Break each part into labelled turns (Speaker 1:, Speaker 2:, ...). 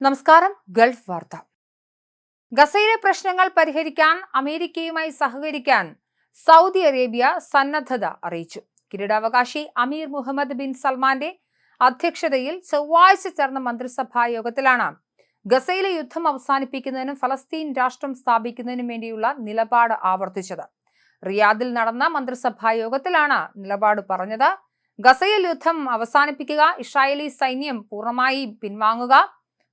Speaker 1: നമസ്കാരം. ഗൾഫ് വാർത്ത. ഗസയിലെ പ്രശ്നങ്ങൾ പരിഹരിക്കാൻ അമേരിക്കയുമായി സഹകരിക്കാൻ സൗദി അറേബ്യ സന്നദ്ധത അറിയിച്ചു. കിരീടാവകാശി അമീർ മുഹമ്മദ് ബിൻ സൽമാന്റെ അധ്യക്ഷതയിൽ ചൊവ്വാഴ്ച ചേർന്ന മന്ത്രിസഭാ യോഗത്തിലാണ് ഗസയിലെ യുദ്ധം അവസാനിപ്പിക്കുന്നതിനും ഫലസ്തീൻ രാഷ്ട്രം സ്ഥാപിക്കുന്നതിനും വേണ്ടിയുള്ള നിലപാട് ആവർത്തിച്ചത്. റിയാദിൽ നടന്ന മന്ത്രിസഭാ യോഗത്തിലാണ് നിലപാട് പറഞ്ഞത്. ഗസയിൽ യുദ്ധം അവസാനിപ്പിക്കുക, ഇസ്രായേലി സൈന്യം പൂർണ്ണമായി പിൻവാങ്ങുക,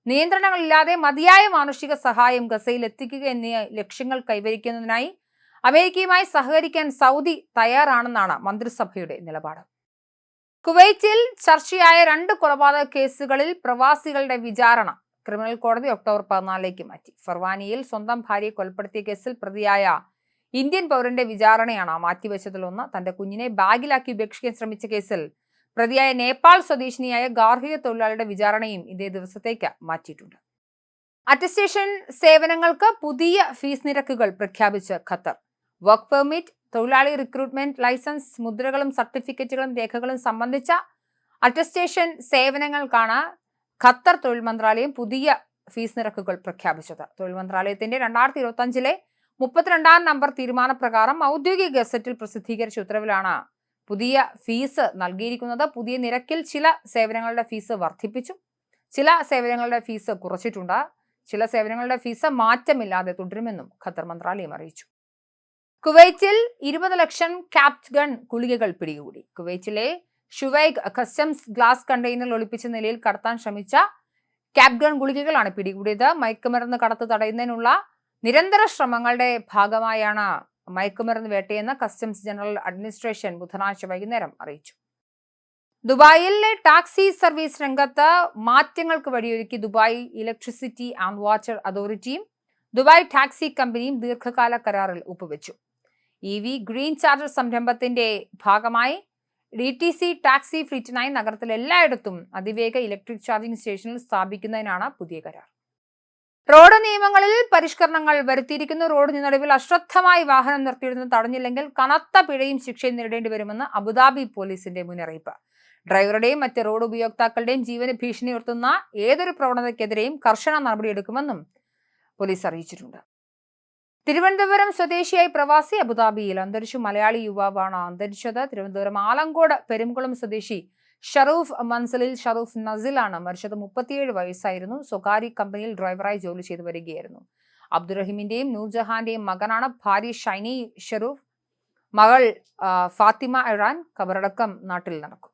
Speaker 1: നിയന്ത്രണങ്ങളില്ലാതെ മതിയായ മാനുഷിക സഹായം ഗസയിൽ എത്തിക്കുക എന്നീ ലക്ഷ്യങ്ങൾ കൈവരിക്കുന്നതിനായി അമേരിക്കയുമായി സഹകരിക്കാൻ സൗദി തയ്യാറാണെന്നാണ് മന്ത്രിസഭയുടെ നിലപാട്. കുവൈറ്റിൽ ചർച്ചയായ 2 കൊലപാതക കേസുകളിൽ പ്രവാസികളുടെ വിചാരണ ക്രിമിനൽ കോടതി ഒക്ടോബർ 14 മാറ്റി. ഫർവാനിയിൽ സ്വന്തം ഭാര്യയെ കൊലപ്പെടുത്തിയ കേസിൽ പ്രതിയായ ഇന്ത്യൻ പൗരന്റെ വിചാരണയാണ് മാറ്റിവെച്ചതിലൊന്ന്. തന്റെ കുഞ്ഞിനെ ബാഗിലാക്കി ഉപേക്ഷിക്കാൻ ശ്രമിച്ച കേസിൽ പ്രതിയായ നേപ്പാൾ സ്വദേശിനിയായ ഗാർഹിക തൊഴിലാളിയുടെ വിചാരണയും ഇതേ ദിവസത്തേക്ക് മാറ്റിയിട്ടുണ്ട്. അറ്റസ്റ്റേഷൻ സേവനങ്ങൾക്ക് പുതിയ ഫീസ് നിരക്കുകൾ പ്രഖ്യാപിച്ച് ഖത്തർ. വർക്ക് പെർമിറ്റ്, തൊഴിലാളി റിക്രൂട്ട്മെന്റ് ലൈസൻസ്, മുദ്രകളും സർട്ടിഫിക്കറ്റുകളും രേഖകളും സംബന്ധിച്ച അറ്റസ്റ്റേഷൻ സേവനങ്ങൾക്കാണ് ഖത്തർ തൊഴിൽ മന്ത്രാലയം പുതിയ ഫീസ് നിരക്കുകൾ പ്രഖ്യാപിച്ചത്. തൊഴിൽ മന്ത്രാലയത്തിന്റെ 2025 32-ാം നമ്പർ തീരുമാനപ്രകാരം ഔദ്യോഗിക ഗസറ്റിൽ പ്രസിദ്ധീകരിച്ച ഉത്തരവിലാണ് പുതിയ ഫീസ് നൽകിയിരിക്കുന്നത്. പുതിയ നിരക്കിൽ ചില സേവനങ്ങളുടെ ഫീസ് വർദ്ധിപ്പിച്ചു, ചില സേവനങ്ങളുടെ ഫീസ് കുറച്ചിട്ടുണ്ട്, ചില സേവനങ്ങളുടെ ഫീസ് മാറ്റമില്ലാതെ തുടരുമെന്നും ഖത്തർ മന്ത്രാലയം അറിയിച്ചു. കുവൈറ്റിൽ 20 ലക്ഷം ക്യാപ്റ്റ് ഗൺ ഗുളികകൾ പിടികൂടി. കുവൈറ്റിലെ ഷുവൈഗ് കസ്റ്റംസ് ഗ്ലാസ് കണ്ടെയ്നറിൽ ഒളിപ്പിച്ച നിലയിൽ കടത്താൻ ശ്രമിച്ച ക്യാപ്റ്റ് ഗൺ ഗുളികകളാണ് പിടികൂടിയത്. മയക്കുമരുന്ന് കടത്ത് തടയുന്നതിനുള്ള നിരന്തര ശ്രമങ്ങളുടെ ഭാഗമായാണ് മയക്കുമരുന്ന് വേട്ടയെന്ന് കസ്റ്റംസ് ജനറൽ അഡ്മിനിസ്ട്രേഷൻ ബുധനാഴ്ച വൈകുന്നേരം അറിയിച്ചു. ദുബായിലെ ടാക്സി സർവീസ് രംഗത്ത് മാറ്റങ്ങൾക്ക് വഴിയൊരുക്കി ദുബായ് ഇലക്ട്രിസിറ്റി ആൻഡ് വാട്ടർ അതോറിറ്റിയും ദുബായ് ടാക്സി കമ്പനിയും ദീർഘകാല കരാറിൽ ഒപ്പുവെച്ചു. EV ഗ്രീൻ ചാർജർ സംരംഭത്തിന്റെ ഭാഗമായി DTC ടാക്സി ഫ്ലീറ്റിനായി നഗരത്തിലെ എല്ലായിടത്തും അതിവേഗ ഇലക്ട്രിക് ചാർജിംഗ് സ്റ്റേഷനുകൾ സ്ഥാപിക്കുന്നതിനാണ് പുതിയ കരാർ. റോഡ് നിയമങ്ങളിൽ പരിഷ്കരണങ്ങൾ വരുത്തിയിരിക്കുന്നു. റോഡിന് നടുവിൽ അശ്രദ്ധമായി വാഹനം നിർത്തിയിടുന്നത് തടഞ്ഞില്ലെങ്കിൽ കനത്ത പിഴയും ശിക്ഷയും നേരിടേണ്ടി വരുമെന്ന് അബുദാബി പോലീസിന്റെ മുന്നറിയിപ്പ്. ഡ്രൈവറുടെയും മറ്റ് റോഡ് ഉപയോക്താക്കളുടെയും ജീവന് ഭീഷണി ഉയർത്തുന്ന ഏതൊരു പ്രവണതയ്ക്കെതിരെയും കർശന നടപടിയെടുക്കുമെന്നും പോലീസ് അറിയിച്ചിട്ടുണ്ട്. തിരുവനന്തപുരം സ്വദേശിയായി പ്രവാസി അബുദാബിയിൽ അന്തരിച്ച മലയാളി യുവാവാണ് അന്തരിച്ചത്. തിരുവനന്തപുരം ആലങ്കോട് പെരുംകുളം സ്വദേശി ഷറൂഫ് മൻസലിൽ ഷറൂഫ് നസിലാണ് മരിച്ചത്. 37 വയസ്സായിരുന്നു. സ്വകാര്യ കമ്പനിയിൽ ഡ്രൈവറായി ജോലി ചെയ്തു വരികയായിരുന്നു. അബ്ദുറഹിമിന്റെയും നൂർജഹാന്റെയും മകനാണ്. ഭാര്യ ഷൈനി ഷറൂഫ്, മകൾ ഫാത്തിമ ഇറാൻ. ഖബറടക്കം നാട്ടിൽ നടക്കും.